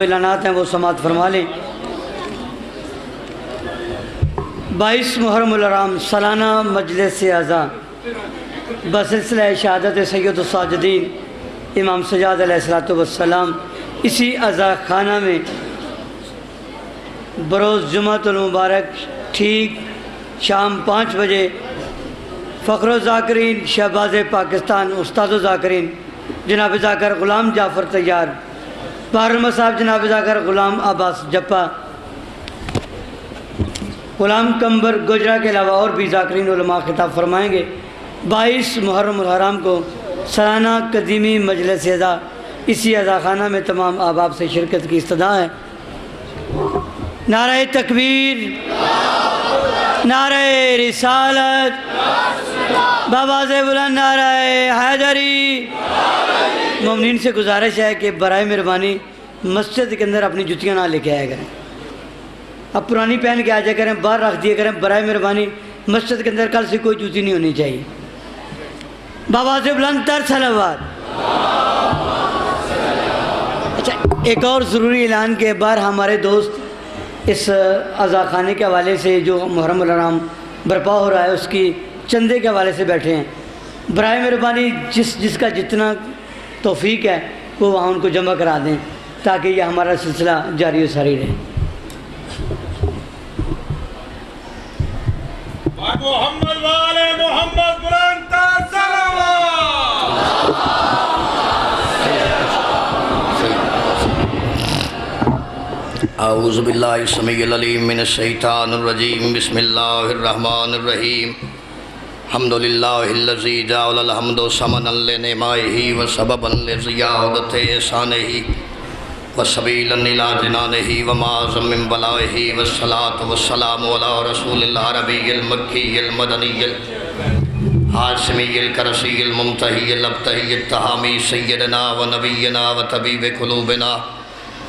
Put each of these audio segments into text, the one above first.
اعلانات ہیں وہ سماعت فرما لیں۔ 22 محرم الحرام سالانہ مجلس اعزاء بسلسلہ شہادت سید الساجدین امام سجاد علیہ السلام اسی عزا خانہ میں بروز جمعۃ المبارک ٹھیک شام 5 بجے فخر و ذاکرین شہباز پاکستان استاد و ذاکرین جناب ذاکر غلام جعفر طیار بارہمہ صاحب جناب ذاکر غلام عباس جپا غلام کمبر گجرا کے علاوہ اور بھی ذاکرین علماء خطاب فرمائیں گے۔ 22 محرم الحرام کو سالانہ قدیمی مجلس اعزاء اسی عزا خانہ میں تمام احباب سے شرکت کی استدعا ہے۔ نعرہ تکبیر، نعرہ رسالت، بآواز بلند نعرہ حیدری۔ مومنین سے گزارش ہے کہ برائے مہربانی مسجد کے اندر اپنی جوتیاں نہ لے کے آیا کریں، اب پرانی پہن کے آ جائے کریں، باہر رکھ دیا کریں۔ برائے مہربانی مسجد کے اندر کل سے کوئی جوتی نہیں ہونی چاہیے۔ بآواز بلند تر صلوات۔ اچھا، ایک اور ضروری اعلان کے بعد ہمارے دوست اس عزا خانے کے حوالے سے جو محرم الحرام برپا ہو رہا ہے اس کی چندے کے حوالے سے بیٹھے ہیں، برائے مہربانی جس کا جتنا توفیق ہے وہ وہاں ان کو جمع کرا دیں تاکہ یہ ہمارا سلسلہ جاری و ساری رہے۔ محمد والے محمد بلند تر صلوات۔ اعوذ باللہ السمیع العلیم من الشیطان الرجیم، بسم اللہ الرحمن الرحیم۔ الحمدللہ الذی جعل الحمد ثمنا لنعمائہ وسببا لزیادۃ احسانہ وسبیلا الی جنانہ ومعظم من بلائہ والصلاة والسلام علی رسول اللہ عربی المکی المدنی الحاشمی الکرسی الممتحی الابتحی التہامی سیدنا و نبینا و طبیب قلوبنا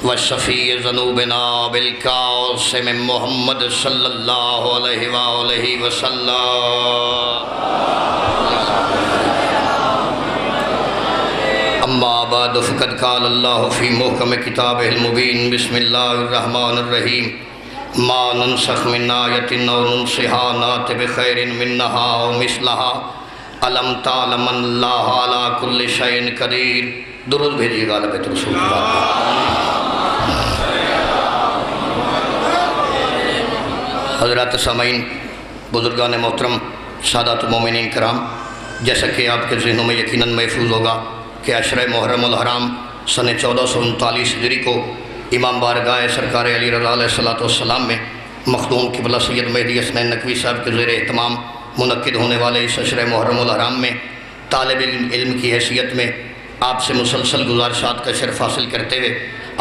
وشفیع ذنوبنا بالقاسم محمد صلی اللہ علیہ وآلہ وسلم۔ اما بعد فقد قال اللہ فی محکم کتابہ المبین، بسم اللہ الرحمن الرحیم۔ ما ننسخ من آیت او ننسها نأت بخیر منہا او مثلہا الم تعلم ان اللہ علی کل شیء قدیر۔ درود بھیجیے گا بیت رسول اللہ۔ حضرات سامعین، بزرگان محترم، سادات مومنین کرام، جیسا کہ آپ کے ذہنوں میں یقیناً محفوظ ہوگا کہ عشرہ محرم الحرام سن 1439 ہجری کو امام بارگاہ سرکار علی رضا علیہ السلام میں مخدوم قبلہ سید مہدی حسنین نقوی صاحب کے زیر اہتمام منعقد ہونے والے اس عشرہ محرم الحرام میں طالب علم کی حیثیت میں آپ سے مسلسل گزارشات کا شرف حاصل کرتے ہوئے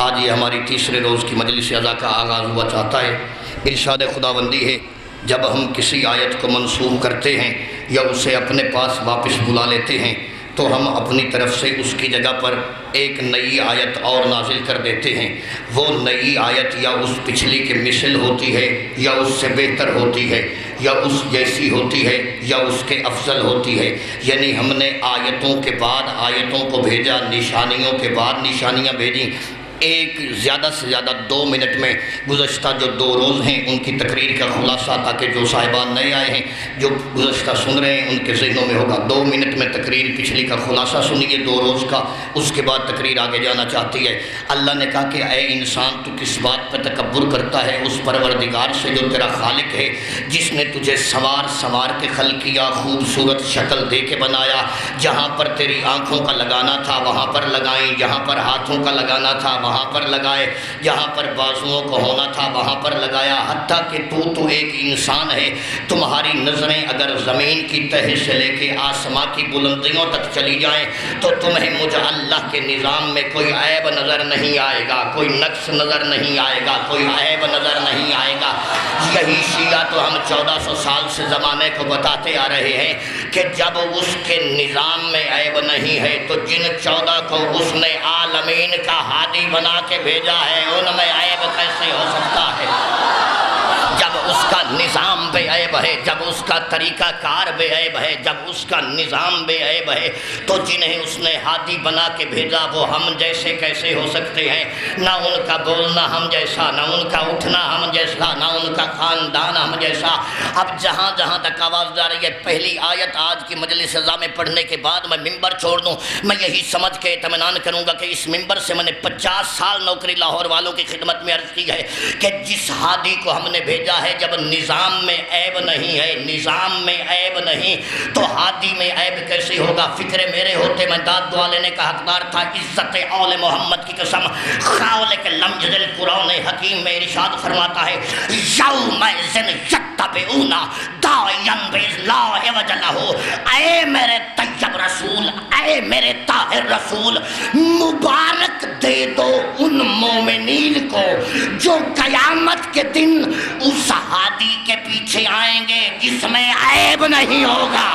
آج یہ ہماری تیسرے روز کی مجلس اعزاء کا آغاز ہوا چاہتا ہے۔ ارشاد خداوندی ہے، جب ہم کسی آیت کو منسوخ کرتے ہیں یا اسے اپنے پاس واپس بلا لیتے ہیں تو ہم اپنی طرف سے اس کی جگہ پر ایک نئی آیت اور نازل کر دیتے ہیں۔ وہ نئی آیت یا اس پچھلی کے مثل ہوتی ہے یا اس سے بہتر ہوتی ہے یا اس جیسی ہوتی ہے یا اس کے افضل ہوتی ہے، یعنی ہم نے آیتوں کے بعد آیتوں کو بھیجا، نشانیوں کے بعد نشانیاں بھیجیں۔ ایک زیادہ سے زیادہ 2 منٹ میں گزشتہ جو 2 روز ہیں ان کی تقریر کا خلاصہ، تاکہ جو صاحبان نئے آئے ہیں جو گزشتہ سن رہے ہیں ان کے ذہنوں میں ہوگا۔ 2 منٹ میں تقریر پچھلی کا خلاصہ سنیے 2 روز کا، اس کے بعد تقریر آگے جانا چاہتی ہے۔ اللہ نے کہا کہ اے انسان تو کس بات پر تکبر کرتا ہے؟ اس پروردگار سے جو تیرا خالق ہے، جس نے تجھے سنوار کے خلق کیا، خوبصورت شکل دے کے بنایا، جہاں پر تیری آنکھوں کا لگانا تھا وہاں پر لگائیں، جہاں پر ہاتھوں کا لگانا تھا وہاں پر لگائے، جہاں پر بازوؤں کو ہونا تھا وہاں پر لگایا، حتیٰ کہ تو ایک انسان ہے۔ تمہاری نظریں اگر زمین کی تہہ سے لے کے آسماں کی بلندیوں تک چلی جائیں تو تمہیں مجھ اللہ کے نظام میں کوئی عیب نظر نہیں آئے گا، کوئی نقص نظر نہیں آئے گا، کوئی عیب نظر نہیں آئے گا۔ یہی شیعہ تو ہم 1400 سال سے زمانے کو بتاتے آ رہے ہیں کہ جب اس کے نظام میں عیب نہیں ہے تو جن 14 کو اس نے عالمین کا ہادی بنا کے بھیجا ہے ان میں عیب کیسے ہو سکتا ہے؟ جب اس کا نظام بے عیب ہے، جب اس کا طریقہ کار بے عیب ہے، جب اس کا نظام بے عیب ہے، تو جنہیں اس نے ہادی بنا کے بھیجا وہ ہم جیسے کیسے ہو سکتے ہیں؟ نہ ان کا بولنا ہم جیسا، نہ ان کا اٹھنا ہم جیسا، نہ ان کا خاندان ہم جیسا۔ اب جہاں جہاں تک آواز جا رہی ہے، پہلی آیت آج کی مجلس رضا میں پڑھنے کے بعد میں ممبر چھوڑ دوں، میں یہی سمجھ کے اطمینان کروں گا کہ اس ممبر سے میں نے 50 سال نوکری لاہور والوں کی خدمت میں عرض کی ہے کہ جس ہادی کو ہم نے بھیجا ہے، جب نظام میں عیب نہیں ہے، نظام میں عیب نہیں تو ہادی میں عیب کیسے ہوگا؟ فکر میرے ہوتے میں داد دعا لینے کا حقدار تھا۔ عزت آل محمد کی قسم، خاول کے لمج دل قرآن حکیم میں ارشاد فرماتا ہے یوم ذن یتبعون داعیا باذ عوج لہ۔ اے میرے طیب رسول، اے میرے طاہر رسول، مبارک دے دو ان مومنین کو جو قیامت کے دن اس ہادی کے پیچھے آئیں گے جس میں عیب نہیں ہوگا۔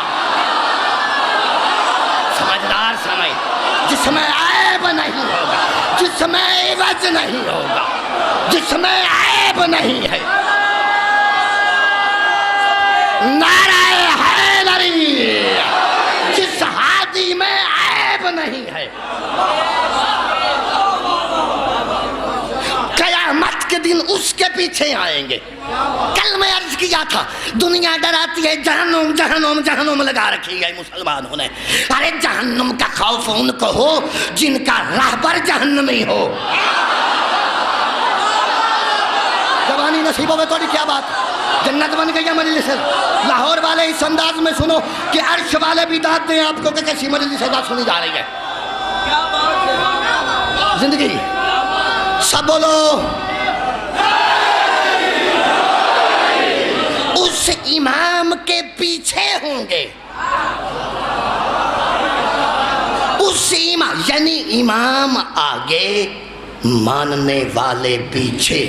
سمجھدار سمجھ، جس میں عیب نہیں ہوگا، جس میں عوج نہیں ہوگا، جس میں عیب نہیں ہے۔ نعرہ حیدری، جس ہادی میں عیب نہیں ہے۔ قیامت کے دن اس کے پیچھے آئیں گے۔ کل میں عرض کیا تھا دنیا ڈراتی ہے، جہنم جہنم جہنم لگا رکھی ہے مسلمانوں نے۔ ارے جہنم کا خوف ان کو ہو جن کا راہبر جہنمی ہو۔ جوانی نصیبوں میں توڑی کیا بات، جنت بن گئی ہے مجلس۔ لاہور والے اس انداز میں سنو کہ عرش والے بھی داد دیں آپ کو کہ کیسی مجلس ادا سنی جا رہی ہے۔ زندگی سب بولو، اس امام کے پیچھے ہوں گے۔ اس امام یعنی امام آگے، ماننے والے پیچھے۔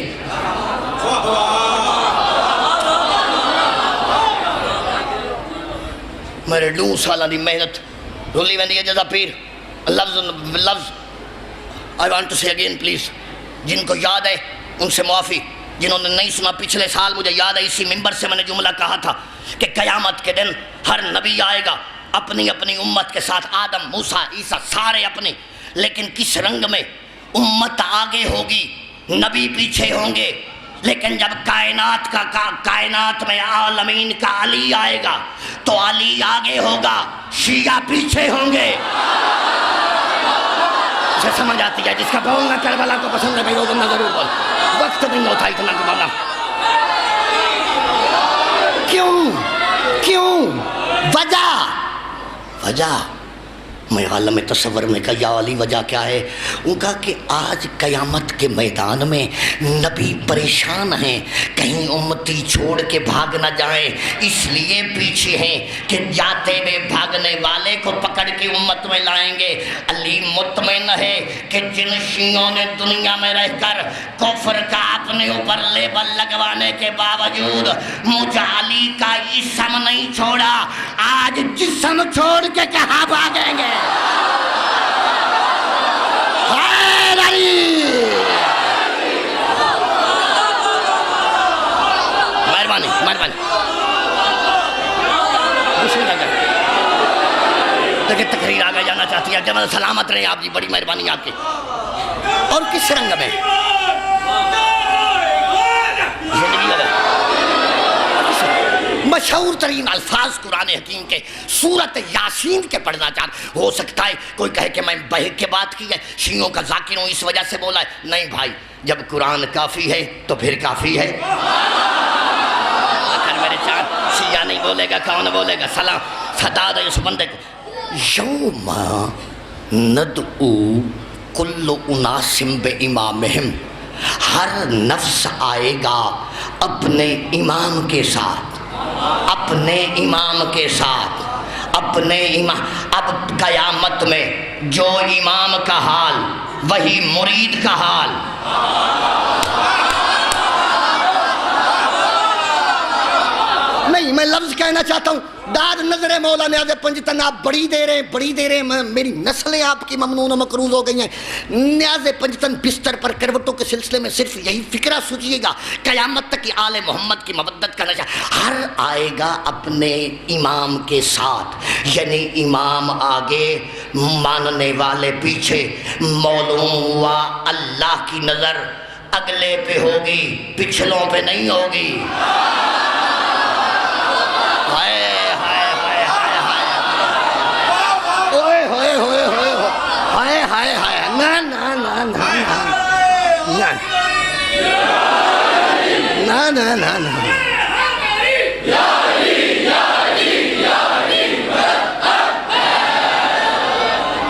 میرے 2 سالہ دی محنت رولی ویندی ہے جزا پیر۔ لفظ I want to say again please، جن کو یاد ہے ان سے معافی، جنہوں نے نہیں سنا پچھلے سال مجھے یاد ہے اسی ممبر سے میں نے جملہ کہا تھا کہ قیامت کے دن ہر نبی آئے گا اپنی اپنی امت کے ساتھ، آدم، موسیٰ، عیسیٰ سارے اپنی، لیکن کس رنگ میں؟ امت آگے ہوگی، نبی پیچھے ہوں گے۔ لیکن جب کائنات میں عالمین کا علی آئے گا تو علی آگے ہوگا، شیعہ پیچھے ہوں گے۔ اسے سمجھ آتی ہے؟ جس کا بولنا کربلا کو پسند ہے بھائی وہ بندہ ضرور بول، وقت نہیں ہوتا اتنا کہ بولا۔ کیوں وجہ میں عالم تصور میں کہا یا علی وجہ کیا ہے؟ ان کا کہ آج قیامت کے میدان میں نبی پریشان ہیں، کہیں امتی چھوڑ کے بھاگ نہ جائیں، اس لیے پیچھے ہیں کہ جاتے ہوئے بھاگنے والے کو پکڑ کے امت میں لائیں گے۔ علی مطمئن ہے کہ جن شیعوں نے دنیا میں رہ کر کفر کا اپنے اوپر لیبل لگوانے کے باوجود مجھے علی کا اسم نہیں چھوڑا، آج جسم چھوڑ کے کہاں بھاگیں گے؟ مہربانی لیکن تقریر آگے جانا چاہتی ہے۔ جب سلامت رہے آپ جی، بڑی مہربانی آپ کی۔ اور کس رنگ میں مشہور ترین الفاظ قرآن حکیم کے سورت یاسین کے پڑھنا چاہتا، ہو سکتا ہے کوئی کہے کہ میں بہک کے بات کی ہے، شیعوں کا ذاکر ہوں اس وجہ سے بولا ہے۔ نہیں بھائی، جب قرآن کافی ہے تو پھر کافی ہے۔ اگر میرے چاند شیعہ نہیں بولے گا کون بولے گا؟ سلام سدا دے اس بندے کو۔ یوم ندعو کل اناس بامامہم، ہر نفس آئے گا اپنے امام کے ساتھ، اپنے امام کے ساتھ، اپنے امام۔ اب قیامت میں جو امام کا حال وہی مرید کا حال۔ نہیں، میں لفظ کہنا چاہتا ہوں داد نظر مولا نیاز پنجتن آپ بڑی دیر ہیں میری نسلیں آپ کی ممنون و مقروض ہو گئی ہیں. نیاز پنجتن بستر پر کروٹوں کے سلسلے میں صرف یہی فکرہ سوچیے گا قیامت تک کہ آل محمد کی مودت کا نشہ ہر آئے گا اپنے امام کے ساتھ، یعنی امام آگے ماننے والے پیچھے، معلوم ہوا اللہ کی نظر اگلے پہ ہوگی پچھلوں پہ نہیں ہوگی.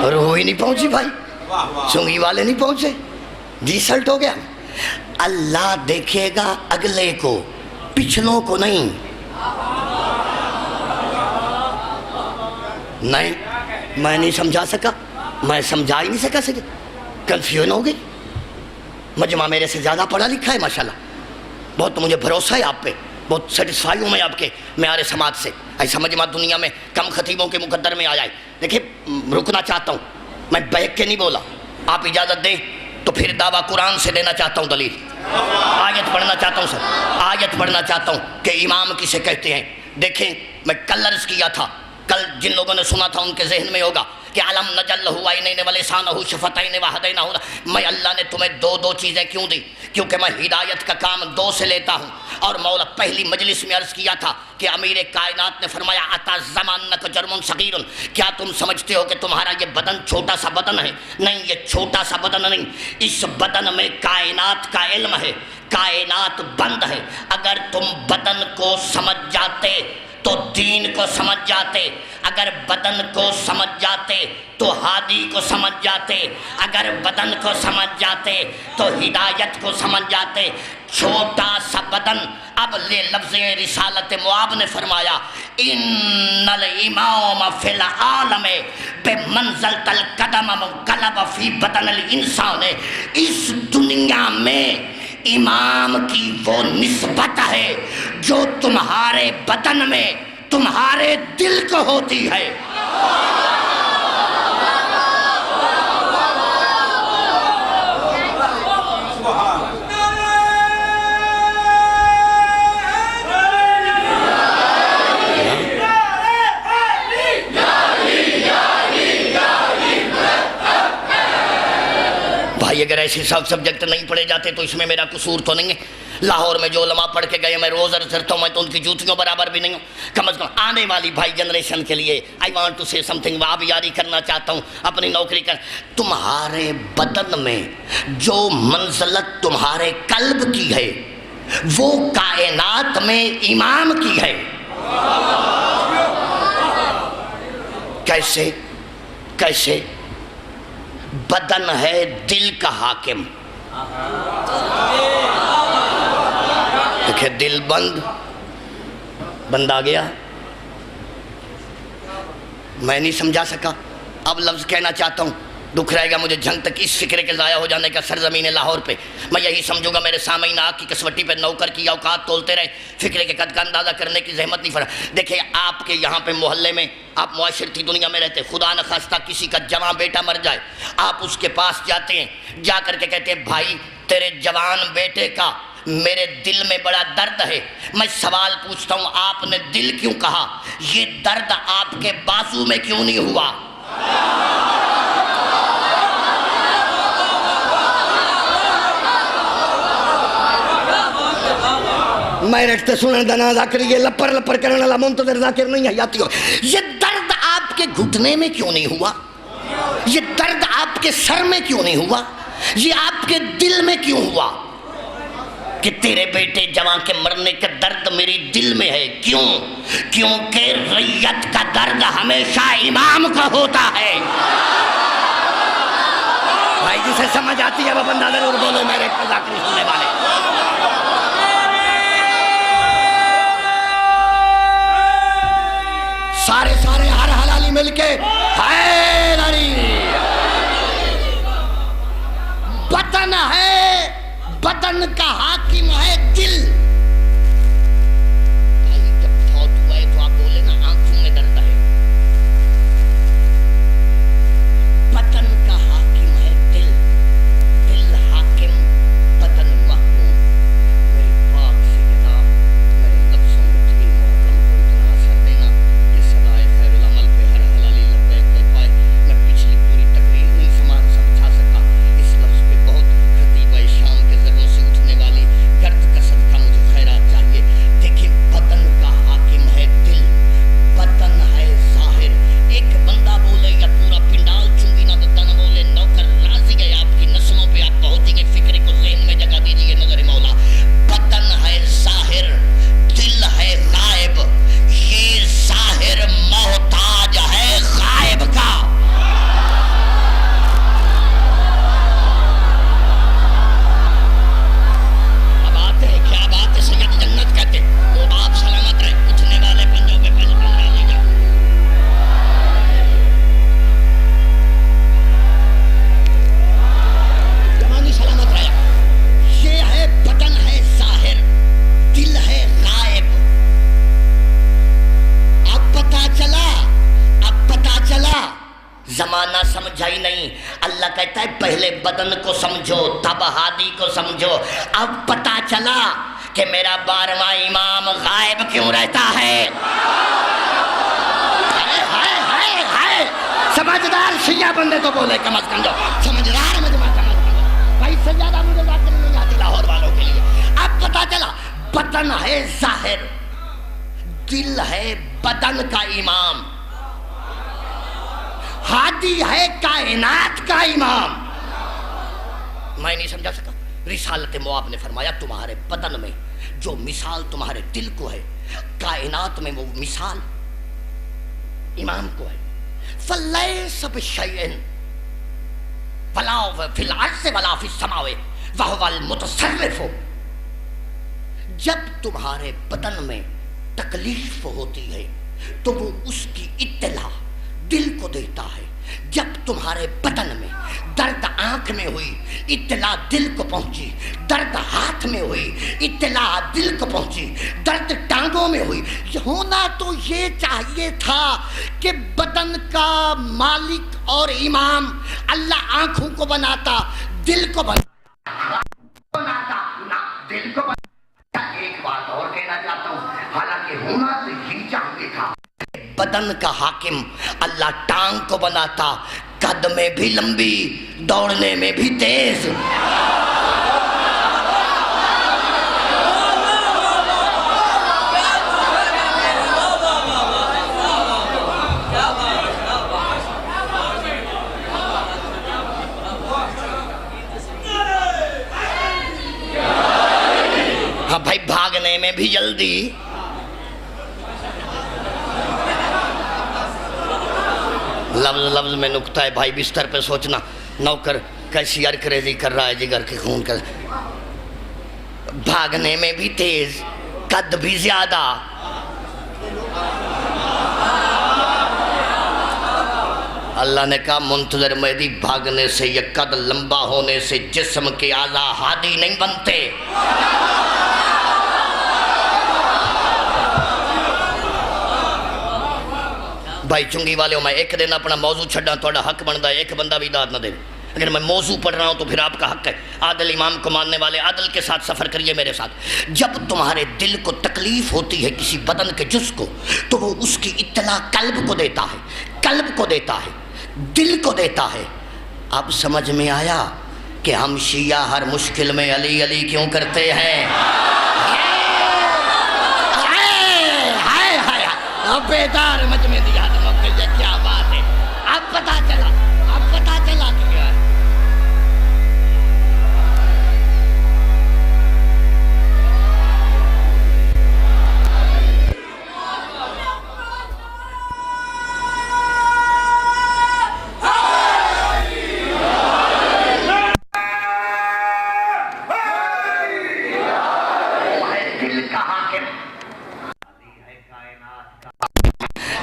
اور وہی نہیں پہنچی بھائی، سنگی والے نہیں پہنچے، ڈیسلٹ ہو گیا. اللہ دیکھے گا اگلے کو پچھلوں کو نہیں. نہیں میں نہیں سمجھا سکا، میں سمجھا ہی نہیں سکا، کنفیوژن ہو گئی. مجمع میرے سے زیادہ پڑھا لکھا ہے ماشاءاللہ، بہت مجھے بھروسہ ہے آپ پہ، بہت سیٹسفائی ہوں میں آپ کے معیار سماعت سے. ایسا مجمع دنیا میں کم خطیبوں کے مقدر میں آیا ہے. دیکھیں رکنا چاہتا ہوں، میں بیک کے نہیں بولا، آپ اجازت دیں تو پھر دعویٰ قرآن سے دینا چاہتا ہوں. دلیل آیت پڑھنا چاہتا ہوں سر، آیت پڑھنا چاہتا ہوں کہ امام کسے کہتے ہیں. دیکھیں میں کل عرض کیا تھا، کل جن لوگوں نے سنا تھا ان کے ذہن میں ہوگا کہ علم نجل لہو عینین ولسانہ شفتین وہدینہ. میں اللہ نے تمہیں دو چیزیں کیوں دی؟ کیونکہ میں ہدایت کا کام دو سے لیتا ہوں. اور مولا پہلی مجلس میں عرض کیا تھا کہ امیر کائنات نے فرمایا اتا زمانک جرم صغیر، کیا تم سمجھتے ہو کہ تمہارا یہ بدن چھوٹا سا بدن ہے؟ نہیں، یہ چھوٹا سا بدن نہیں، اس بدن میں کائنات کا علم ہے، کائنات بند ہے. اگر تم بدن کو سمجھ جاتے تو دین کو سمجھ جاتے، اگر بدن کو سمجھ جاتے تو ہادی کو سمجھ جاتے، اگر بدن کو سمجھ جاتے تو ہدایت کو سمجھ جاتے. چھوٹا سا بدن. اب لے لفظ رسالت معاب نے فرمایا ان الامام فی العالم بمنزلۃ القدم منقلب فی بدن الانسان. اس دنیا میں امام کی وہ نسبت ہے جو تمہارے بدن میں تمہارے دل کو ہوتی ہے. بھائی اگر ایسے سب سبجیکٹ نہیں پڑھے جاتے تو اس میں میرا قصور تو نہیں ہے. لاہور میں جو علماء پڑھ کے گئے میں روز عرض کرتا ہوں میں تو ان کی جوتیوں برابر بھی نہیں ہوں. کم از کم آنے والی بھائی جنریشن کے لیے آئی وانٹ ٹو سے سم تھنگ آپ یاری کرنا چاہتا ہوں اپنی نوکری کر. تمہارے بدن میں جو منزلت تمہارے قلب کی ہے وہ کائنات میں امام کی ہے. کیسے؟ کیسے؟ بدن ہے دل کا حاکم. دیکھیں دل بند آ گیا، میں نہیں سمجھا سکا. اب لفظ کہنا چاہتا ہوں، دکھ رہے گا مجھے جھنگ تک اس فکر کے ضائع ہو جانے کا سرزمین لاہور پہ. میں یہی سمجھوں گا میرے سامعین آگ کی کسوٹی پہ نوکر کی اوقات تولتے رہے، فکر کے قد کا اندازہ کرنے کی زحمت نہیں فرا. دیکھیں آپ کے یہاں پہ محلے میں آپ معاشرتی دنیا میں رہتے، خدا نخواستہ کسی کا جوان بیٹا مر جائے، آپ اس کے پاس جاتے ہیں، جا کر کے کہتے ہیں بھائی تیرے جوان بیٹے کا میرے دل میں بڑا درد ہے. میں سوال پوچھتا ہوں آپ نے دل کیوں کہا؟ یہ درد آپ کے بازو میں کیوں نہیں ہوا؟ میں رکھتے سنیں دنا ذاکر یہ لپر لپر کرنے والا منتظر ذاکر نہیں ہے یاتی ہو. یہ درد آپ کے گھٹنے میں کیوں نہیں ہوا؟ یہ درد آپ کے سر میں کیوں نہیں ہوا؟ یہ آپ کے دل میں کیوں ہوا؟ کہ تیرے بیٹے جوان کے مرنے کا درد میری دل میں ہے. کیوں؟ کیونکہ ریت کا درد ہمیشہ امام کا ہوتا ہے. بھائی جسے سمجھ آتی ہے وہ بندہ ضرور بولو میرے ذاکر سننے والے. سارے ہر حلالی مل کے حیدری. بدن ہے، بدن کا حاکم ہے دل. بھائی جب فوت ہوئے تو بدن کو سمجھو تب ہادی کو سمجھو. اب پتا چلا کہ میرا 12واں امام غائب کیوں رہتا ہے. سمجھدار شیعہ بندے تو بولے کم از کم جو سمجھدار مجمع کم از کم. بھائی سے زیادہ مجھے بات کرنے نہیں آتی لاہور والوں کے لیے. اب پتا چلا بدن ہے ظاہر, دل ہے بدن کا امام, ہادی ہے کائنات کا امام. میں نہیں سمجھا سکا. رسالت مواب نے فرمایا تمہارے بدن میں جو مثال تمہارے دل کو ہے, کائنات میں وہ مثال امام کو ہے. فَلَيْسَ بِشَيْءٍ وَلَا فِي الْأَرْضِ وَلَا فِي السَّمَاوِ وَهُوَ الْمُتَصَرِّفُ. جب تمہارے بدن میں تکلیف ہوتی ہے تو وہ اس کی اطلاع دل کو دیتا ہے. جب تمہارے بدن میں درد آنکھ میں ہوئی اطلاع دل کو پہنچی, درد ہاتھ میں ہوئی اطلاع دل کو پہنچی, درد ٹانگوں میں ہوئی. ہونا تو یہ چاہیے تھا کہ بدن کا مالک اور امام اللہ آنکھوں کو بناتا, دل کو بناتا, دل کو بناتا. ایک بات اور کہنا چاہتا ہوں, حالانکہ ہونا تو یہ چاہیے تھا بدن کا حاکم اللہ ٹانگ کو بناتا, قد میں بھی لمبی, دوڑنے میں بھی تیز. ہاں بھائی, بھاگنے میں بھی جلدی. لفظ لفظ میں نکتہ ہے بھائی, بستر پہ سوچنا نوکر کیسی ارکریزی کر رہا ہے جگر کے خون کا. بھاگنے میں بھی تیز, قد بھی زیادہ. اللہ نے کہا منتظر مہدی بھاگنے سے یا قد لمبا ہونے سے جسم کے اعضاء ہادی نہیں بنتے. بھائی چنگی والے ہو, میں ایک دن اپنا موضوع چھڑا, توڑا حق بنتا ہے ایک بندہ بھی داد نہ دے. اگر میں موضوع پڑھ رہا ہوں تو پھر آپ کا حق ہے. عادل امام کو ماننے والے عادل کے ساتھ سفر کریے میرے ساتھ. جب تمہارے دل کو تکلیف ہوتی ہے کسی بدن کے جز کو تو وہ اس کی اطلاع قلب کو دیتا ہے, قلب کو دیتا ہے, دل کو دیتا ہے. اب سمجھ میں آیا کہ ہم شیعہ ہر مشکل میں علی علی کیوں کرتے ہیں. اب بیدار مجمع دیا کہ یہ کیا بات ہے. اب پتا چلا, اب پتا چلا کہ کیا ہے.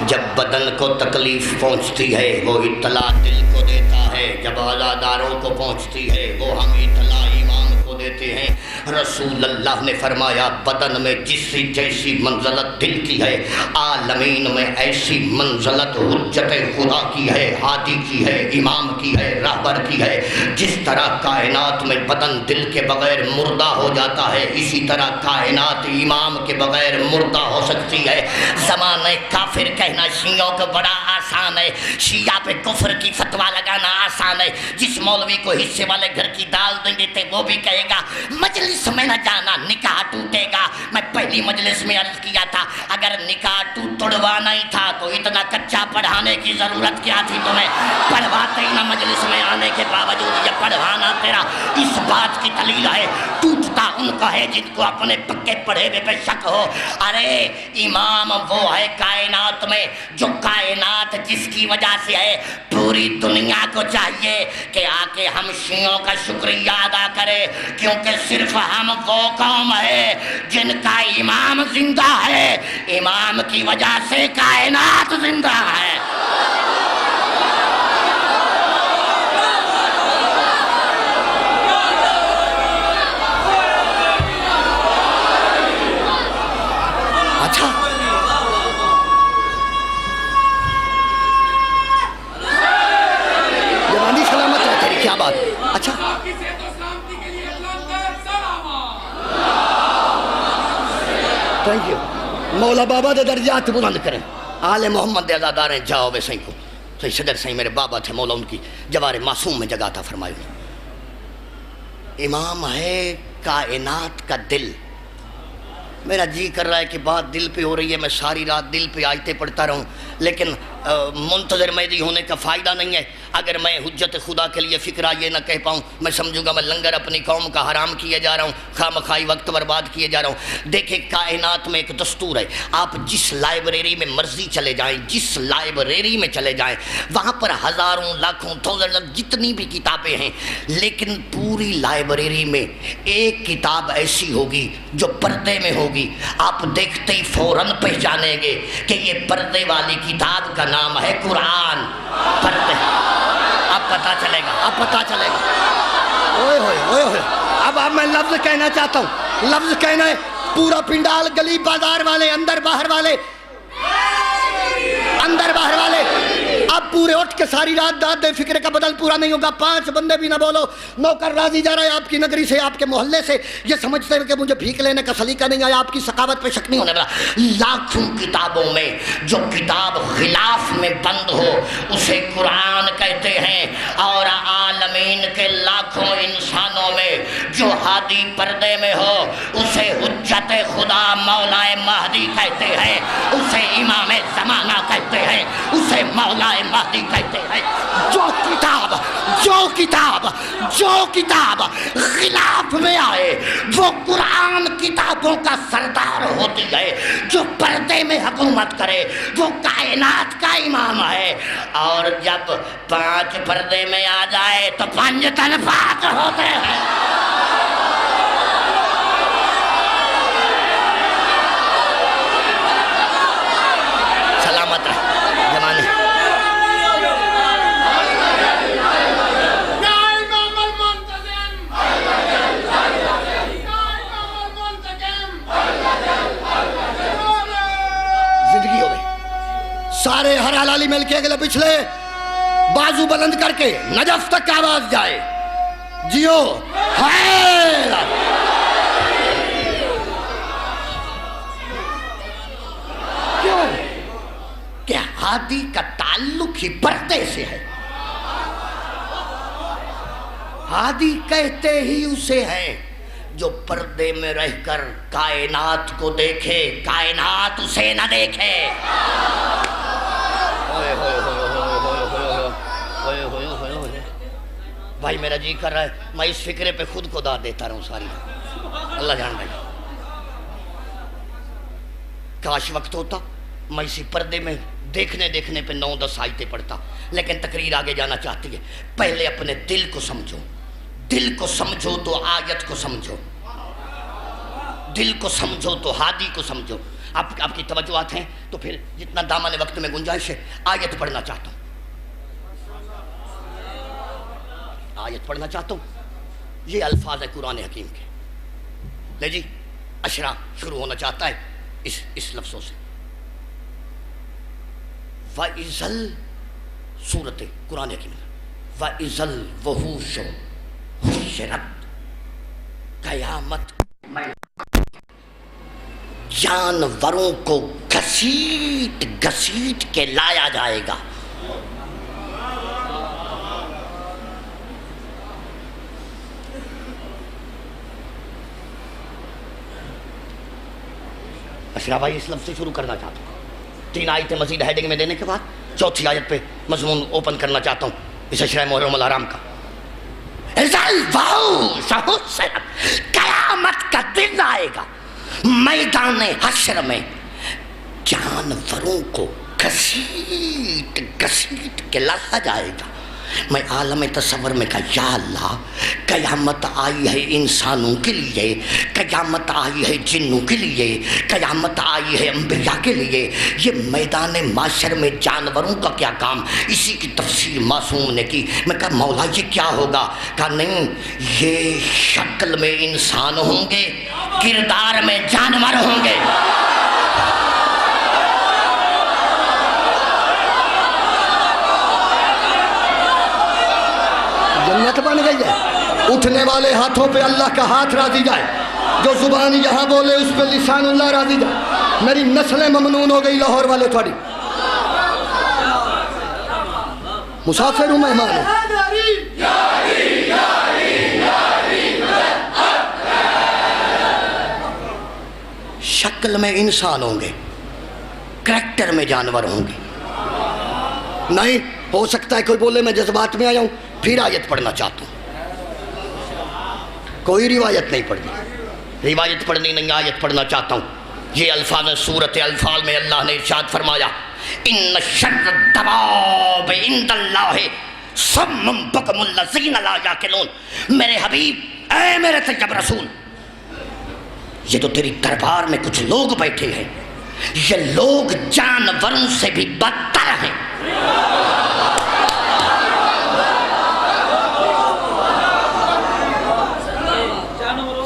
جب بدن کو تکلیف پہنچتی ہے وہ اطلاع دل کو دیتا ہے, جب عزاداروں کو پہنچتی ہے وہ ہم اطلاع امام کو دیتے ہیں. رسول اللہ نے فرمایا بدن میں جیسی منزلت دل کی ہے, عالمین میں ایسی منزلت حجت خدا کی ہے, ہادی کی ہے, امام کی ہے, رہبر کی ہے. جس طرح کائنات میں بدن دل کے بغیر مردہ ہو جاتا ہے, اسی طرح کائنات امام کے بغیر مردہ ہو سکتی ہے. زمانہ کافر کہنا شیعوں کو بڑا آسان ہے, شیعہ پہ کفر کی فتویٰ لگانا آسان ہے. جس مولوی کو حصے والے گھر کی دال دیں گے وہ بھی کہے گا مجلس میں نہ جانا نکاح ٹوٹے گا. میں پہلی مجلس میں عرض کیا تھا اگر نکاح توڑوانا ہی تھا تو اتنا کچا پڑھانے کی ضرورت کیا تھی تمہیں, پڑھواتے ہی نہ مجلس میں آنے کے باوجود. یہ پڑھوانا تیرا اس بات کی دلیل ہے ٹوٹتا ان کا ہے جن کو اپنے پکے پڑھے ہوئے پہ شک ہو. ارے امام وہ ہے کائنات میں جو کائنات جس کی وجہ سے ہے. پوری دنیا کو چاہیے کہ آ کے ہم شیعوں کا شکریہ ادا کرے, کیونکہ صرف ہم وہ قوم ہے جن کا امام زندہ ہے. امام کی وجہ سے کائنات زندہ ہے. اچھا یہ بانی سلامت ہے تیری, کیا بات. اچھا تھینک یو مولا بابا دے درجات بلند کریں آل محمد دے عزادار ہیں جاؤ بے سائیں کو صحیح صدر سائیں میرے بابا تھے مولا ان کی جوار معصوم میں جگہ تھا فرمائی امام ہے کائنات کا دل میرا جی کر رہا ہے کہ بات دل پہ ہو رہی ہے میں ساری رات دل پہ آیتیں پڑھتا رہوں لیکن منتظر مہدی ہونے کا فائدہ نہیں ہے اگر میں حجت خدا کے لیے فکرہ یہ نہ کہہ پاؤں میں سمجھوں گا میں لنگر اپنی قوم کا حرام کیے جا رہا ہوں خواہ مخواہ وقت برباد کیے جا رہا ہوں دیکھیں کائنات میں ایک دستور ہے آپ جس لائبریری میں مرضی چلے جائیں جس لائبریری میں چلے جائیں وہاں پر ہزاروں لاکھوں جتنی بھی کتابیں ہیں لیکن پوری لائبریری میں ایک کتاب ایسی ہوگی جو پردے میں ہوگی آپ دیکھتے ہی فوراً پہچانیں گے کہ یہ پردے والی کتاب کا نام ہے قرآن پردے اب پتہ چلے گا اوئے ہوئے اوئے ہوئے اب میں لفظ کہنا چاہتا ہوں لفظ کہنا ہے پورا پنڈال گلی بازار والے اندر باہر والے اب پورے اٹھ کے ساری رات داد دے فکر کا بدل پورا نہیں ہوگا 5 بندے بھی نہ بولو نوکر راضی جا رہا ہے آپ کی نگری سے آپ کے محلے سے یہ سمجھتے ہیں کہ مجھے بھیک لینے کا سلیقہ نہیں آیا آپ کی ثقافت پہ شک نہیں ہونے والا لاکھوں کتابوں میں جو کتاب غلاف میں بند ہو اسے قرآن کہتے ہیں اور عالمین کے لاکھوں انسانوں میں جو ہادی پردے میں ہو اسے حجت خدا مولا مہدی کہتے ہیں اسے امام زمانہ کہتے ہیں اسے مولا مہدی کہتے ہیں جو کتاب غلاف میں آئے وہ قرآن کتابوں کا سردار ہوتی ہے جو پردے میں حکومت کرے وہ کائنات کا امام ہے اور جب 5 پردے میں آ جائے تو 5 تنفات ہوتے ہیں سلامت رہے زمانے زندگی ہو گئی سارے ہر حلالی مل کے اگلے پچھلے بازو بلند کر کے نجف تک آواز جائے جیو خیر کیوں کہ ہادی کا تعلق ہی پردے سے ہے ہادی کہتے ہی اسے ہیں جو پردے میں رہ کر کائنات کو دیکھے کائنات اسے نہ دیکھے بھائی میرا جی کر رہا ہے میں اس فکرے پہ خود کو داد دیتا رہوں ساری اللہ جان بھائی کاش وقت ہوتا میں اسی پردے میں دیکھنے پہ 9-10 آیتیں پڑھتا لیکن تقریر آگے جانا چاہتی ہے پہلے اپنے دل کو سمجھو تو آیت کو سمجھو دل کو سمجھو تو ہادی کو سمجھو آپ کی توجہات ہیں تو پھر جتنا دامن وقت میں گنجائش ہے آیت پڑھنا چاہتا ہوں یہ الفاظ ہے قرآن حکیم کے لے جی اشرا شروع ہونا چاہتا ہے اس لفظوں سے وَإِذَلْ سورت قرآن حکیم وَإِذَلْ وَحُوشُ حُشِرَتْ قیامت جانوروں کو گھسیٹ کے لایا جائے گا اشرا بھائی اس لفظ سے شروع کرنا چاہتا ہوں 3 آیتیں مزید ہیڈنگ میں دینے کے بعد 4تھی آیت پہ مضمون اوپن کرنا چاہتا ہوں اس اشرا محرم الحرام کا قیامت کا دن آئے گا میدان حشر میں جانوروں کو گھسیٹ کے لایا جائے گا میں عالم تصور میں کہا یا اللہ قیامت آئی ہے انسانوں کے لیے قیامت آئی ہے جنوں کے لیے قیامت آئی ہے انبیاء کے لیے یہ میدان معاشر میں جانوروں کا کیا کام اسی کی تفسیر معصوم نے کی میں کہا مولا یہ کیا ہوگا کہا نہیں یہ شکل میں انسان ہوں گے کردار میں جانور ہوں گے جنت بن گئی ہے اٹھنے والے ہاتھوں پہ اللہ کا ہاتھ راضی جائے جو زبان یہاں بولے اس پہ لسان اللہ راضی جا. میری نسلیں ممنون ہو گئی لاہور والے تھوڑی. مسافر ہوں مہمان ہوں. شکل میں انسان ہوں گے, کریکٹر میں جانور ہوں گے. نہیں ہو سکتا ہے کوئی بولے میں جذبات میں آیا ہوں, پھر آیت پڑھنا چاہتا ہوں. کوئی روایت نہیں پڑھنی, روایت پڑھنی نہیں, آیت پڑھنا چاہتا ہوں. یہ الفاظ سورت انفال میں اللہ نے ارشاد فرمایا ان شر الدواب عند اللہ صم بکم الذین لا یعقلون. میرے حبیب اے میرے طیب رسول, یہ تو تیری دربار میں کچھ لوگ بیٹھے ہیں, یہ لوگ جانوروں سے بھی بدتر ہیں.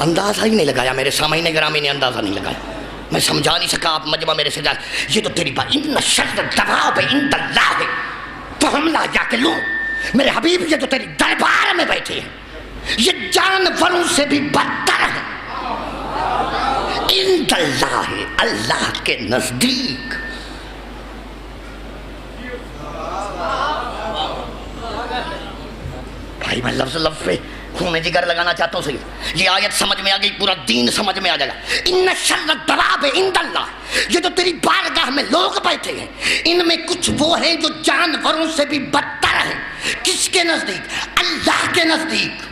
اندازہ ہی نہیں لگایا میرے سامعین گرامی نے, اندازہ نہیں لگایا, میں سمجھا نہیں سکا. آپ مجمع میرے سے جا, یہ تو تیری بات ان شر الدواب عند اللہ فہم لا یعقلون. میرے حبیب یہ تو تیری دربار میں بیٹھے ہیں, یہ جانوروں سے بھی بدتر ہیں. عند اللہ, اللہ کے نزدیک. بھائی میں لفظ لفظ پہ خون جگر لگانا چاہتا ہوں. صحیح یہ آیت سمجھ میں آ گئی, پورا دین سمجھ میں آ جائے گا. ان شر الدواب عند اللہ, یہ جو تیری بارگاہ میں لوگ بیٹھے ہیں ان میں کچھ وہ ہیں جو جانوروں سے بھی بدتر ہیں. کس کے نزدیک؟ اللہ کے نزدیک.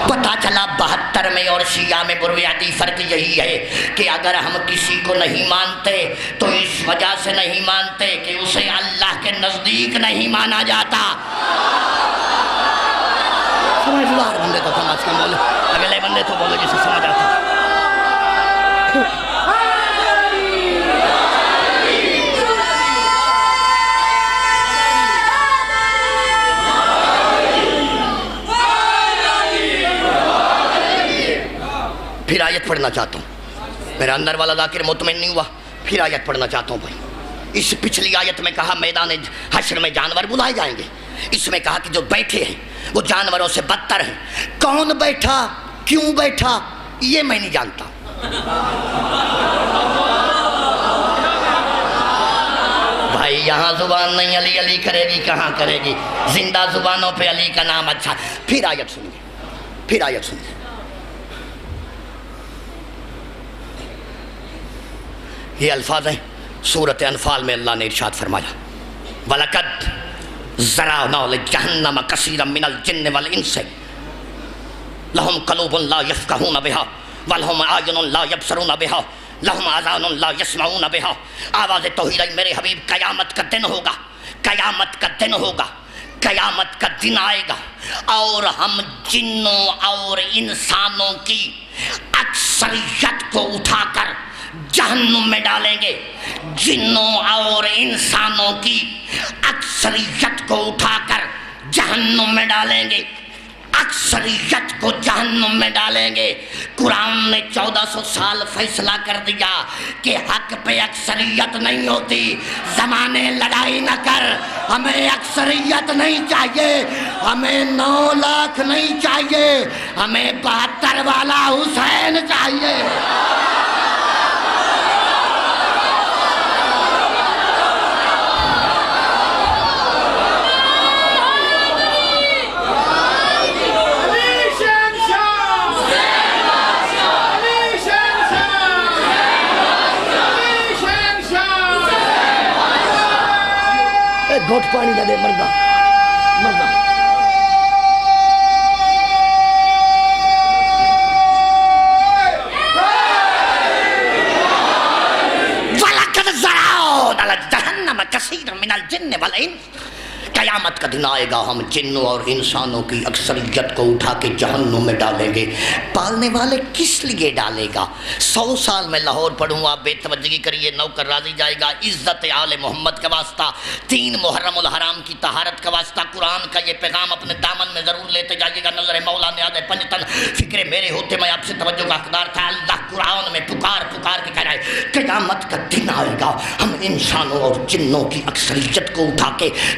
پتا چلا 72 میں اور شیعہ میں بنیادی فرق یہی ہے کہ اگر ہم کسی کو نہیں مانتے تو اس وجہ سے نہیں مانتے کہ اسے اللہ کے نزدیک نہیں مانا جاتا. سمجھدار بندے تو سمجھ کے بولو, اگلے بندے تو بولو جسے سمجھ آتا. پھر آیت پڑھنا چاہتا ہوں. میرا اندر والا ذاکر مطمئن نہیں ہوا, پھر آیت پڑھنا چاہتا ہوں. بھائی اس پچھلی آیت میں کہا میدان حشر میں جانور بلائے جائیں گے, اس میں کہا کہ جو بیٹھے ہیں وہ جانوروں سے بدتر ہیں. کون بیٹھا, کیوں بیٹھا, یہ میں نہیں جانتا. بھائی یہاں زبان نہیں علی علی کرے گی, کہاں کرے گی, زندہ زبانوں پہ علی کا نام اچھا. پھر آیت سنیے, پھر آیت سنیے. یہ الفاظ ہیں سورت انفال میں اللہ نے ارشاد فرمایا وَلَقَدْ ذَرَأْنَا لِجَهَنَّمَ كَثِيرًا مِنَ الْجِنِّ وَالْإِنسِ لَهُمْ قُلُوبٌ لَا يَفْقَهُونَ بِهَا وَلَهُمْ أَعْيُنٌ لَا يَبْصِرُونَ بِهَا لَهُمْ آذَانٌ لَا يَسْمَعُونَ بِهَا. آواز توحید میرے حبیب, قیامت کا دن ہوگا, قیامت کا دن ہوگا, قیامت کا دن آئے گا اور ہم جنوں اور انسانوں کی اکثریت کو اٹھا کر جہنم میں ڈالیں گے. جنوں اور انسانوں کی اکثریت کو اٹھا کر جہنم میں ڈالیں گے, اکثریت کو جہنم میں ڈالیں گے. قرآن نے 1400 سال فیصلہ کر دیا کہ حق پہ اکثریت نہیں ہوتی. زمانے لڑائی نہ کر, ہمیں اکثریت نہیں چاہیے, ہمیں 9 لاکھ نہیں چاہیے, ہمیں 72 والا حسین چاہیے. گھوٹ پانی دے دے مردہ, مردہ. وَلَقَدْ ذَرَأْنَا لِجَهَنَّمَ كَثِيرًا مِنَ الْجِنِّ وَالْإِنسِ. قیامت کا دن آئے گا, ہم جنوں اور انسانوں کی اکثریت کو اٹھا کے جہنم میں ڈالیں گے. پالنے والے کس لیے ڈالے گا؟ 100 سال میں لاہور پڑھوں, آپ بے توجہی کریے, نوکر راضی جائے گا. عزت آل محمد کا واسطہ, 3 محرم الحرام کی طہارت کا واسطہ, قرآن کا یہ پیغام اپنے دامن میں ضرور لیتے جائیے گا. نظر مولا نیاز پنجتن فکر میرے ہوتے میں آپ سے توجہ کا حقدار تھا. اللہ قرآن میں پکار پکار کے کہہ رہا ہے قیامت کا دن آئے گا, ہم انسانوں اور جنوں کی اکثریت کو اٹھا کے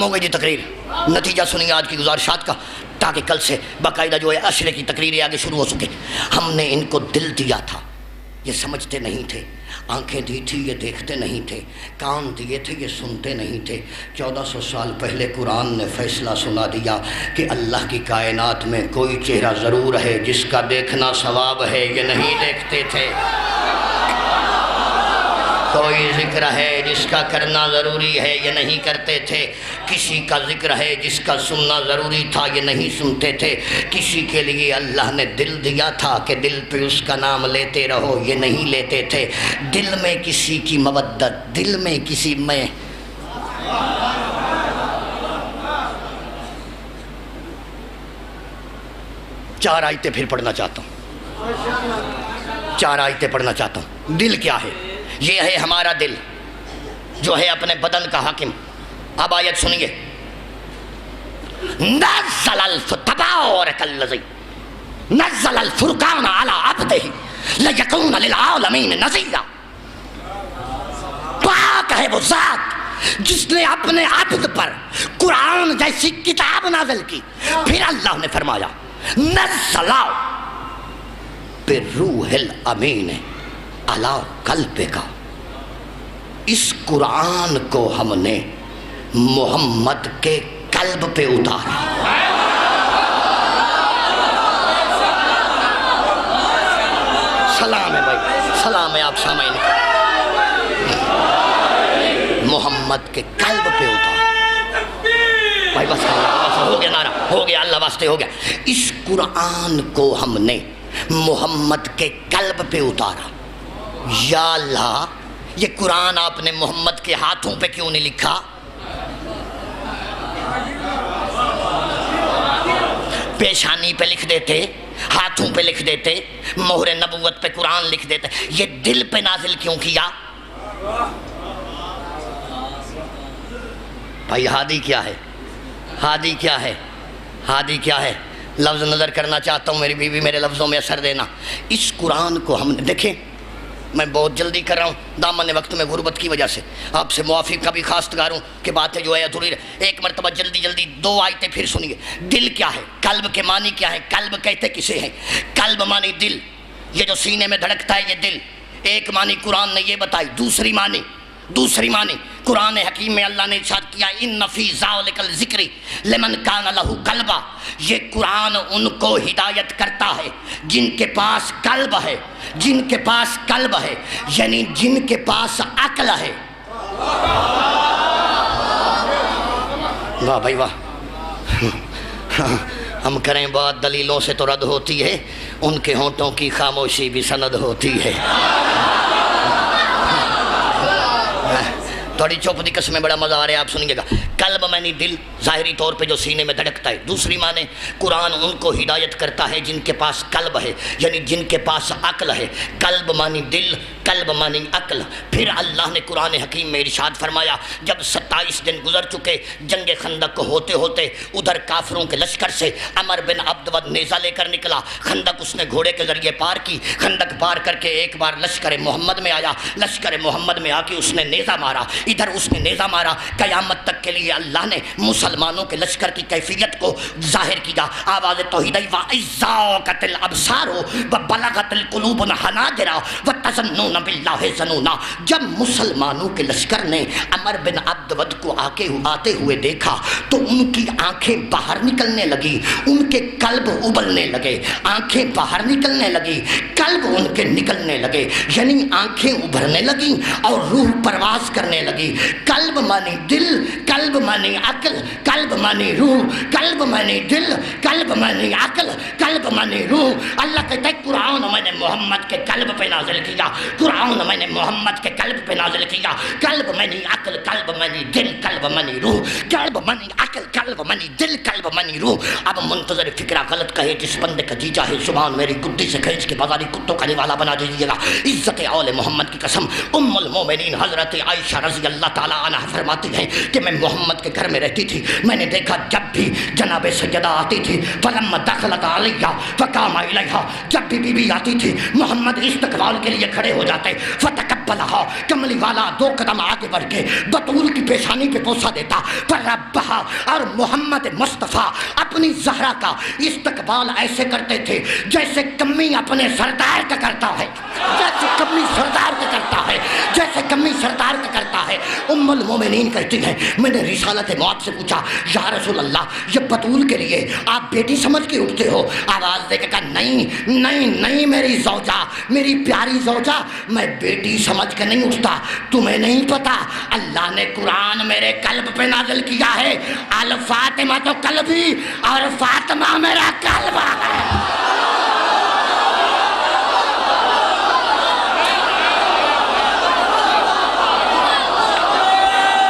ختم ہو گئی جی تقریر. نتیجہ سنیے آج کی گزارشات کا تاکہ کل سے باقاعدہ جو ہے عشرے کی تقریریں آگے شروع ہو سکے. ہم نے ان کو دل دیا تھا، یہ سمجھتے نہیں تھے. آنکھیں دی تھی، یہ دیکھتے نہیں تھے. کان دیے تھے، یہ سنتے نہیں تھے. 1400 سال پہلے قرآن نے فیصلہ سنا دیا کہ اللہ کی کائنات میں کوئی چہرہ ضرور ہے جس کا دیکھنا ثواب ہے، یہ نہیں دیکھتے تھے. کوئی ذکر ہے جس کا کرنا ضروری ہے، یہ نہیں کرتے تھے. کسی کا ذکر ہے جس کا سننا ضروری تھا، یہ نہیں سنتے تھے. کسی کے لیے اللہ نے دل دیا تھا کہ دل پہ اس کا نام لیتے رہو، یہ نہیں لیتے تھے. دل میں کسی کی مودت، دل میں کسی میں چار آیتیں پھر پڑھنا چاہتا ہوں. 4 آیتیں پڑھنا چاہتا ہوں. دل کیا ہے؟ یہ ہے ہمارا دل جو ہے اپنے بدن کا حاکم. اب آیت سنیے. نزل تبارک الذی نزل الفرقان علی عبدہ لیکون للعالمین نذیرا. پاک ہے وہ ذات جس نے اپنے عبد پر قرآن جیسی کتاب نازل کی. پھر اللہ نے فرمایا نزل بالروح الامین علی قلبک. اس قرآن کو ہم نے محمد کے قلب پہ اتارا. سلام ہے بھائی، سلام ہے آپ سامعین. محمد کے قلب پہ اتارا. بھائی بس ہو گیا، نعرہ ہو گیا، اللہ واسطے ہو گیا. اس قرآن کو ہم نے محمد کے قلب پہ اتارا. یا اللہ، یہ قرآن آپ نے محمد کے ہاتھوں پہ کیوں نہیں لکھا؟ پیشانی پہ لکھ دیتے، ہاتھوں پہ لکھ دیتے، مہر نبوت پہ قرآن لکھ دیتے. یہ دل پہ نازل کیوں کیا؟ بھائی ہادی کیا ہے؟ ہادی کیا ہے؟ ہادی کیا ہے؟ لفظ نظر کرنا چاہتا ہوں، میری بیوی میرے لفظوں میں اثر دینا. اس قرآن کو ہم نے دیکھیں، میں بہت جلدی کر رہا ہوں دامن وقت میں غربت کی وجہ سے. آپ سے معافی کا بھی خواستگار ہوں کہ باتیں جو ہے ادھوری. ایک مرتبہ جلدی 2 آیتیں پھر سنیے. دل کیا ہے؟ قلب کے معنی کیا ہے؟ قلب کہتے کسے ہیں؟ قلب معنی دل، یہ جو سینے میں دھڑکتا ہے یہ دل. ایک معنی قرآن نے یہ بتائی. دوسری معنی قرآن حکیم میں اللہ نے ارشاد کیا ان فی ذالک الذکر لمن کان لہ قلب. یہ قرآن ان کو ہدایت کرتا ہے جن کے پاس قلب ہے. جن کے پاس قلب ہے یعنی جن کے پاس عقل ہے. واہ بھائی واہ. ہم کریں بات دلیلوں سے تو رد ہوتی ہے، ان کے ہونٹوں کی خاموشی بھی سند ہوتی ہے. تھوڑی چوپ دی قسم میں بڑا مزہ آ رہا ہے، آپ سنیے گا. قلب معنی دل، ظاہری طور پہ جو سینے میں دھڑکتا ہے. دوسری معنی قرآن ان کو ہدایت کرتا ہے جن کے پاس قلب ہے یعنی جن کے پاس عقل ہے. قلب معنی دل، قلب معنی عقل. پھر اللہ نے قرآن حکیم میں ارشاد فرمایا جب 27 دن گزر چکے جنگ خندق کو ہوتے ہوتے، ادھر کافروں کے لشکر سے عمر بن عبد نیزہ لے کر نکلا. خندق اس نے گھوڑے کے ذریعے پار کی. خندق پار کر کے ایک بار لشکر محمد میں آیا. لشکر محمد میں آ کے اس نے نیزہ مارا. ادھر اس نے نیزہ مارا. قیامت تک کے لیے اللہ نے مسلمانوں کے لشکر کی کیفیت کو ظاہر کیا. آواز توحید وَإِذَاقَتِ الْأَبْصَارُ وَبَلَغَتِ الْقُلُوبُ الْحَنَاجِرَ وَتَظُنُّونَ بِاللَّهِ الظُّنُونَ. جب مسلمانوں کے لشکر نے عمر بن عبد کو آتے ہوئے دیکھا تو ان کی آنکھیں باہر نکلنے لگی، ان کے قلب ابلنے لگے. آنکھیں باہر نکلنے لگی، قلب ان کے نکلنے لگے. یعنی آنکھیں ابھرنے لگیں اور روح پرواز کرنے لگی. قلب معنی دل، قلب معنی عقل، قلب معنی روح، قلب معنی دل، قلب معنی عقل، قلب معنی روح. اللہ کہتا ہے قرآن میں نے محمد کے قلب پہ نازل کیا. قرآن میں نے محمد کے قلب پہ نازل کیا. قلب معنی عقل، قلب معنی دل، قلب معنی روح. قلب معنی عقل، قلب معنی دل، قلب معنی روح. اب منتظر فکرہ غلط کہے جس بندے کا جی چاہے زبان میری گدی سے کھینچ کے بازاری کتوں کا نوالا بنا دیجیے گا. عزت آل محمد کی قسم ام المومنین حضرت عائشہ رضی اللہ تعالیٰ عنہ فرماتی ہیں کہ میں محمد کے گھر میں رہتی تھی. میں نے دیکھا جب بھی جناب سیدہ آتی تھی فلما دخلت علیہ فقام الیہا، جب بھی بی بی آتی تھی محمد استقبال کے لیے کھڑے ہو جاتے. فتکبر فقبلہا، کملی والا 2 قدم آگے بڑھ کے بطول کی پیشانی پہ بوسہ دیتا، فربہا، اور محمد مصطفیٰ اپنی زہرا کا استقبال ایسے کرتے تھے جیسے کمی اپنے سردار کا کرتا ہے، جیسے کمی سردار کا کرتا ہے، جیسے کمی سردار کا کرتا ہے۔ ام المومنین کہتی ہیں میں نے رسالت موت سے پوچھا یا رسول اللہ یہ بطول کے لیے آپ بیٹی سمجھ کے اٹھتے ہو؟ آواز دے کے کہا نہیں نہیں نہیں میری زوجہ، میری پیاری زوجہ، میں بیٹی سمجھ کے نہیں اٹھتا، تمہیں نہیں پتا اللہ نے قرآن میرے قلب پہ نازل کیا ہے، الفاطمہ تو قلبی اور فاطمہ میرا قلب ہے۔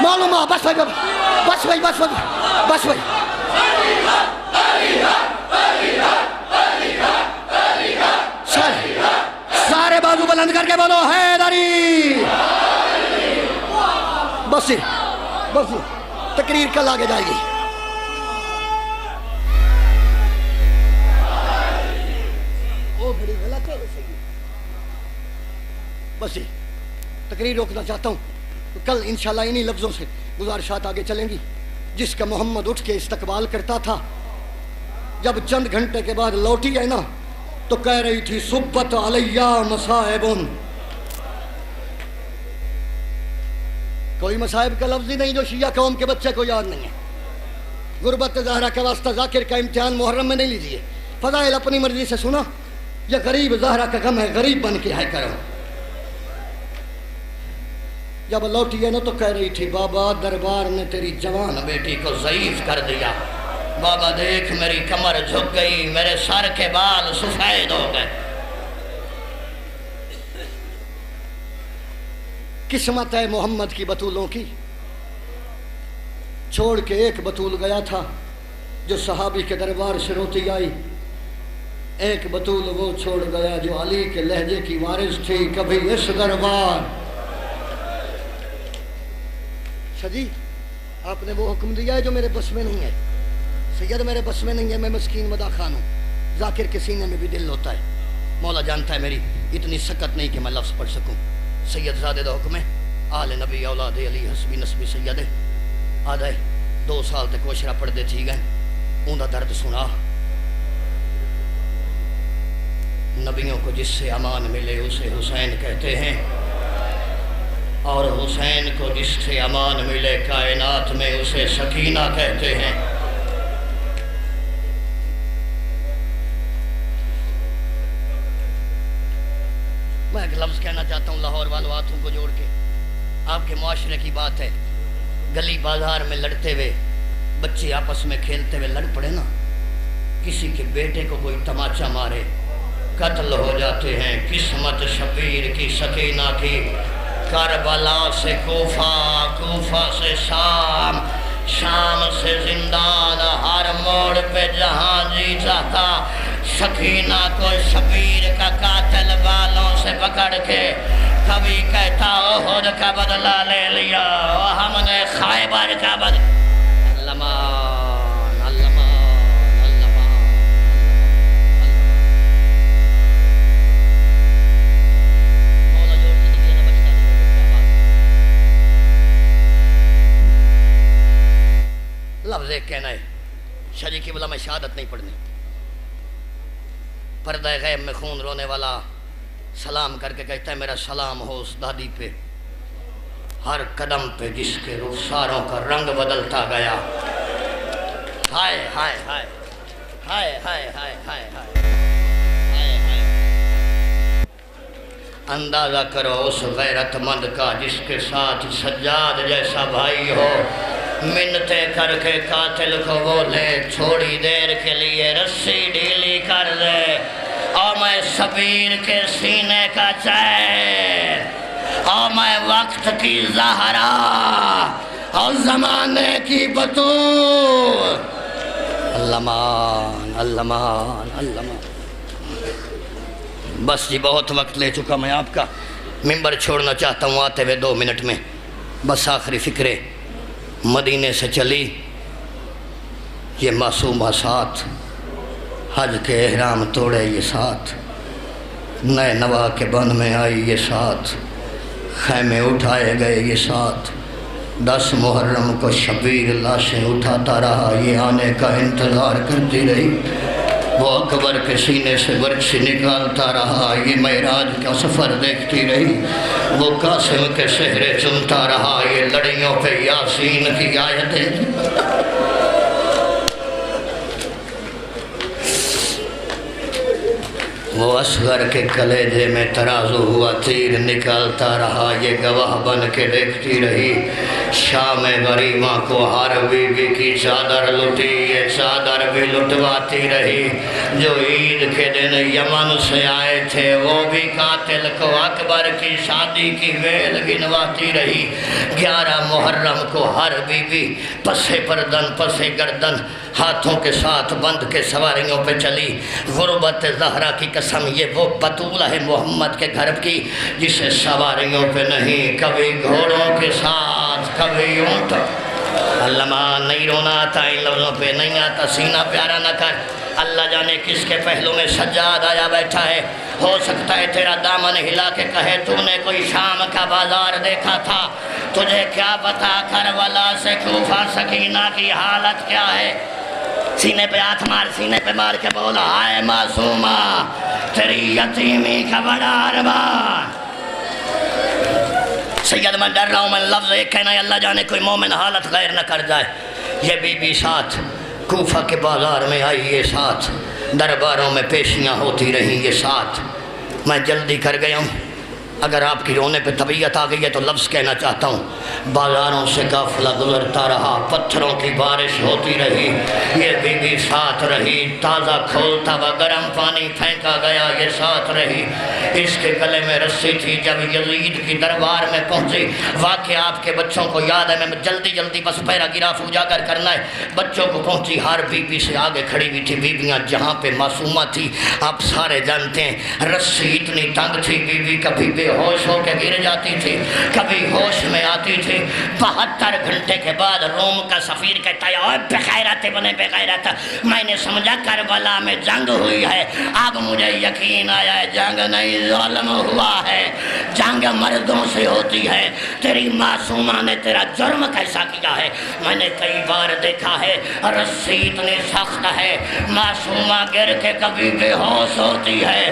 معلوم ہے، بس بھائی بس بھائی بس بھائی بس بھائی سارے بازو بلند کر کے بولو حیدری۔ بس بس تقریر کل آگے جائے گی۔ بس تقریر روکنا چاہتا ہوں، کل انشاءاللہ انہی لفظوں سے گزارشات آگے چلیں گی۔ جس کا محمد اٹھ کے استقبال کرتا تھا، جب چند گھنٹے کے بعد لوٹی ہے نا تو کہہ رہی تھی صبت علیہ مصائب۔ کوئی مصائب کا لفظ ہی نہیں جو شیعہ قوم کے بچے کو یاد نہیں ہے۔ غربت زہرا کا واسطہ ذاکر کا امتحان محرم میں نہیں لیجیے، فضائل اپنی مرضی سے سنا، یہ غریب زہرا کا غم ہے، غریب بن کے ہے کرو۔ جب لوٹی ہے نا تو کہہ رہی تھی بابا دربار نے تیری جوان بیٹی کو ضعیف کر دیا، بابا دیکھ میری کمر جھک گئی، میرے سر کے بال سفید ہو گئے۔ قسمت ہے محمد کی بطولوں کی، چھوڑ کے ایک بطول گیا تھا جو صحابی کے دربار سے روتی آئی، ایک بطول وہ چھوڑ گیا جو علی کے لہجے کی وارث تھی، کبھی اس دربار۔ شجی آپ نے وہ حکم دیا ہے جو میرے بس میں نہیں ہے، سید میرے بس میں نہیں ہے، میں مسکین مدا خان ہوں، ذاکر کے سینے میں بھی دل ہوتا ہے، مولا جانتا ہے میری اتنی سکت نہیں کہ میں لفظ پڑھ سکوں۔ سید زادے دا حکم ہے، آل نبی اولاد علی حسبی نسبی سید آدھے 2 سال تک کوشرہ پڑھ دے تھی گئے، اون دا درد سنا۔ نبیوں کو جس سے امان ملے اسے حسین کہتے ہیں، اور حسین کو جس سے امان ملے کائنات میں اسے سکینہ کہتے ہیں۔ میں ایک لفظ کہنا چاہتا ہوں لاہور والوں ہاتھوں کو جوڑ کے، آپ کے معاشرے کی بات ہے، گلی بازار میں لڑتے ہوئے بچے آپس میں کھیلتے ہوئے لڑ پڑے نا، کسی کے بیٹے کو کوئی تماچا مارے قتل ہو جاتے ہیں۔ قسمت شبیر کی سکینہ کی، کربلا سے کوفہ، کوفہ سے شام، شام سے زندان، ہر موڑ پہ جہاں جی چاہتا سکینہ کو شبیر کا قاتل بالوں سے پکڑ کے کبھی کہتا احد کا بدلہ لے لیا، ہم نے خیبر کا بدلہ۔ علمان علمان علمان، مولا جوڑ کے دیجئے نا بچتا دیکھو۔ لفظ ایک کہنا ہے، شجی کی بلا میں شہادت نہیں پڑھنی، پردہ غیب میں خون رونے والا سلام کر کے کہتا ہے میرا سلام ہو اس دادی پہ، ہر قدم پہ جس کے رخساروں کا رنگ بدلتا گیا۔ ہائے ہائے ہائے ہائے ہائے ہائے ہائے ہائے ہائے، اندازہ کرو اس غیرت مند کا جس کے ساتھ سجاد جیسا بھائی ہو، منتیں کر کے قاتل کو وہ لے، تھوڑی دیر کے لیے رسی ڈھیلی کر دے، اور میں شبیر کے سینے کا چین، اور میں وقت کی زہرا اور زمانے کی بطول۔ علمان علمان علمان۔ بس جی بہت وقت لے چکا میں آپ کا، ممبر چھوڑنا چاہتا ہوں آتے ہوئے 2 منٹ میں۔ بس آخری فکرے، مدینے سے چلی یہ معصومہ ساتھ، حج کے احرام توڑے یہ ساتھ، نئے نوا کے بن میں آئی یہ ساتھ، خیمے اٹھائے گئے یہ ساتھ 10 محرم کو شبیر لاشیں اٹھاتا رہا، یہ آنے کا انتظار کرتی رہی، وہ اکبر کے سینے سے برچھی نکالتا رہا، یہ معراج کا سفر دیکھتی رہی، وہ قاسم کے صحرے چنتا رہا، یہ لڑیوں پہ یاسین کی آیتیں۔ وہ اصغر کے کلیجے میں ترازو ہوا تیر نکالتا رہا، یہ گواہ بن کے دیکھتی رہی، شام غریباں کو ہر بی بی کی چادر لٹی، یہ چادر بھی لٹواتی رہی، جو عید کے دن یمن سے آئے تھے وہ بھی قاتل کو اکبر کی شادی کی ویل گنواتی رہی۔ 11 محرم کو ہر بی بی پسے پردن پسے گردن ہاتھوں کے ساتھ بند کے سواریوں پہ چلی۔ غربت زہرا کی قسم، یہ وہ بطول ہے محمد کے گھر کی جسے سواریوں پہ نہیں، کبھی گھوڑوں کے ساتھ کبھی اونٹ۔ علامہ نہیں رونا آتا ان لفظوں پہ، نہیں آتا سینہ پیارا نہ کر، اللہ جانے کس کے پہلو میں سجاد آیا بیٹھا ہے، ہو سکتا ہے تیرا دامن ہلا کے کہے تو نے کوئی شام کا بازار دیکھا تھا، تجھے کیا پتا کربلا سے کوفہ سکینہ کی حالت کیا ہے۔ سینے پہ ہاتھ مار، سینے پہ مار کے بولا، ہائے معصومہ تیری یتیمی کا بڑا ارمان۔ سید میں ڈر رہا ہوں، میں لفظ ایک کہنا ہے، اللہ جانے کوئی مومن حالت غیر نہ کر جائے۔ یہ بی بی ساتھ کوفہ کے بازار میں آئی، یہ ساتھ درباروں میں پیشیاں ہوتی رہیں، یہ ساتھ۔ میں جلدی کر گیا ہوں، اگر آپ کی رونے پہ طبیعت آ گئی ہے تو لفظ کہنا چاہتا ہوں۔ بازاروں سے قافلہ گزرتا رہا، پتھروں کی بارش ہوتی رہی، یہ بی بی ساتھ رہی، تازہ کھولتا ہوا گرم پانی پھینکا گیا، یہ ساتھ رہی۔ اس کے گلے میں رسی تھی، جب یزید کی دربار میں پہنچی، واقعہ آپ کے بچوں کو یاد ہے، میں جلدی بس پیرا گراف اجاگر کرنا ہے، بچوں کو پہنچی، ہر بی بی سے آگے کھڑی ہوئی تھی بیویاں، جہاں پہ معصومہ تھی آپ سارے جانتے ہیں، رسی اتنی تنگ تھی، بی بی کبھی بے ہوش ہو کے گر جاتی تھی، کبھی ہوش میں آتی تھی۔ 72 گھنٹے کے بعد روم کا سفیر کہتا ہے، اوہ بغیرت بنے بغیرت، میں نے سمجھا کربلا میں جنگ ہوئی ہے، اب مجھے یقین آیا ہے جنگ نہیں ظلم ہوا ہے، جنگ مردوں سے ہوتی ہے۔ تیری معصومہ نے تیرا جرم کیسا کیا ہے، میں نے کئی بار دیکھا ہے، رسی اتنی سخت ہے، معصومہ گر کے کبھی بے ہوش ہوتی ہے،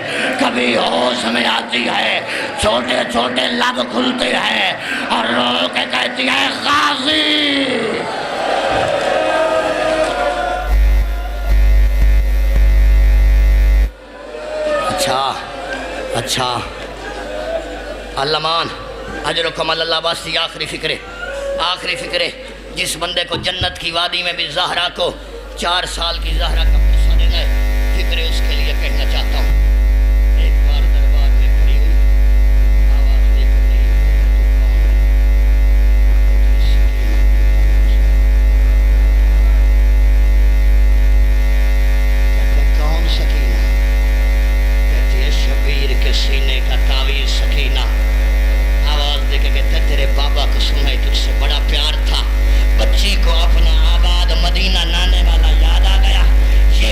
کبھی ہوش میں آتی ہے، چھوٹے چھوٹے لب کھلتے ہیں اور رو کے کہتی ہے غازی۔ اچھا علمان اجرکم اللہ واسطی، آخری فکرے جس بندے کو جنت کی وادی میں بھی زہرا کو 4 سال کی زہرا کا قصہ دینا ہے، فکرے اس کے لیے کہنا چاہتا ہوں۔ ایک بار دربار میں کھڑی ہوئی، آواز دے کر نہیں کہتے کون سکینہ؟ کہتی ہے شبیر کے سینے کا تعویذ سکینہ۔ آواز دے کے کہتے تیرے بابا کو سنا تجھ سے بڑا پیار تھا، بچی کو اپنا آباد مدینہ لانے والا یاد آ گیا، یہ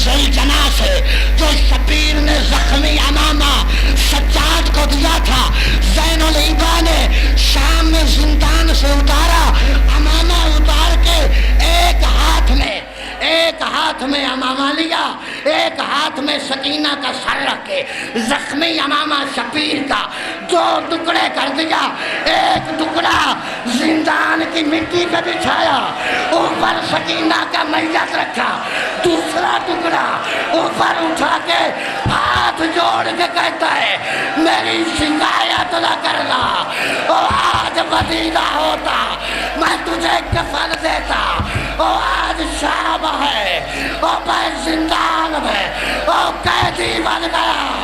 زلجنا سے جو شبیر نے زخمی امامہ سجاد کو دیا تھا، زین العبا نے شام میں زندان سے اتارا، امامہ اتار کے ایک ہاتھ میں امامہ لیا، ایک ہاتھ میں سکینہ کا سر رکھ کے زخمی امامہ شبیر کا دو ٹکڑے کر دیا، ایک ٹکڑا زندان کی مٹی پہ بچھایا، اوپر سکینہ کا میت رکھا، دوسرا ٹکڑا اوپر اٹھا کے ہاتھ جوڑ کے کہتا ہے میری شکایت نہ کرنا، اور آج مدینہ ہوتا میں تجھے کفن دیتا، اور آج شام ہے اور میں زندان میں اور قیدی بن گیا،